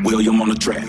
William on the track.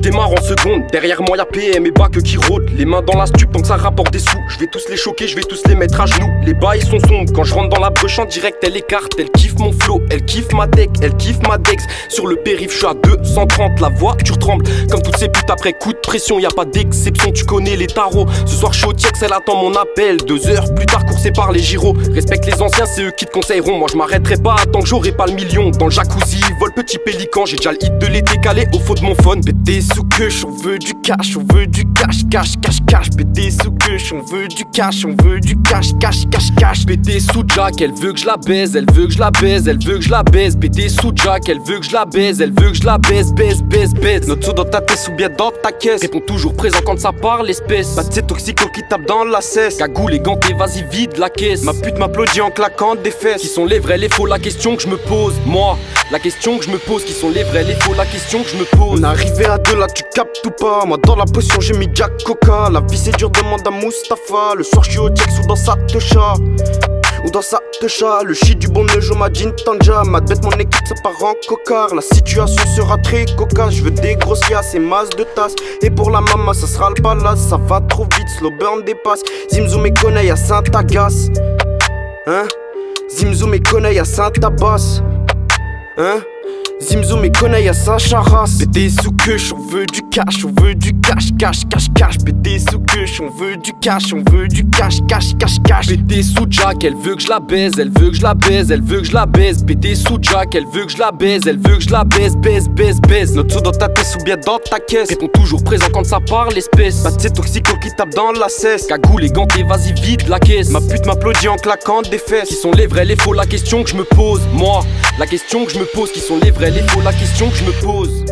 Démarre en seconde, derrière moi y'a PM et Bac qui rôdent. Les mains dans la stup tant que ça rapporte des sous. Je vais tous les choquer, je vais tous les mettre à genoux. Les bails sont sombres, quand je rentre dans la brèche en direct elle écarte. Elle kiffe mon flow, elle kiffe ma tech, elle kiffe ma dex. Sur le périph' je suis à 230, la voiture tremble. Comme toutes ces putes après coup de pression, y a pas d'exception, tu connais les tarots. Ce soir je suis au Tiex, elle attend mon appel. 2 heures plus tard coursé par les gyros. Respecte les anciens, c'est eux qui te conseilleront. Moi je m'arrêterai pas tant que j'aurai pas le million. Dans le jacuzzi, vol petit pélican, j'ai déjà le hit de l'été calé au faux de mon phone. Pété sous queuche, on veut du cash, on veut du cash, cash, cash, cash. Pété sous queuche, on veut du cash, on veut du cash, cash, cash, cash. Pété sous Jack, elle veut que je la baise, elle veut que je la baise, elle veut que je la baise. Pété sous Jack, elle veut que je la baise, elle veut que je la baise, baise, baise, baise. Notre saut dans ta tête ou bien dans ta caisse. Réponds toujours présent quand ça parle l'espèce. Bah c'est toxico qui tape dans la cesse. Cagoule et ganté, vas-y vide la caisse. Ma pute m'applaudit en claquant des fesses. Qui sont les vrais, les faux, la question que je me pose. Moi, la question que je me pose. Qui sont les vrais, les faux, la question que je me pose. On est arrivé à 2 là, tu captes ou pas? Moi dans la potion j'ai mis Jack Coca. La vie c'est dur, demande à Mustapha. Le soir je suis au Tiex ou dans sa techa. Ou dans sa techa, le shit du bon nejo m'a jean tanja. Ma bête mon équipe ça part en cocard. La situation sera très cocasse. Je veux des grosses liasses et masses de tasses. Et pour la mama ça sera le palace. Ça va trop vite, slow burn dépasse. Zimzoum et Konaï à Saint-Agasse. Hein? Zimzoum et Konaï à Saint-Abbas. Hein? Zimzoum et Konaï à Saint-Charas. Pété sous queuche, on veut du cash, on veut du cash, cash, cash, cash. Pété sous queuche, on veut du cash, on veut du cash, cash, cash, cash. Pété sous Jack, elle veut que je la baise, elle veut que je la baise, elle veut que je la baise. Pété sous Jack, elle veut que je la baise, elle veut que je la baise, baise, baise, baise. Notre saut dans ta tête ou bien dans ta caisse. Réponds toujours présent quand ça parle l'espèce. Bah c'est toxico qui tape dans la cesse. Cagoule et ganté, vas-y vide la caisse. Ma pute m'applaudit en claquant des fesses. Qui sont les vrais, les faux, la question que je me pose. Moi, la question que je me pose. Qui sont les vrais, les faux, la question que je me pose.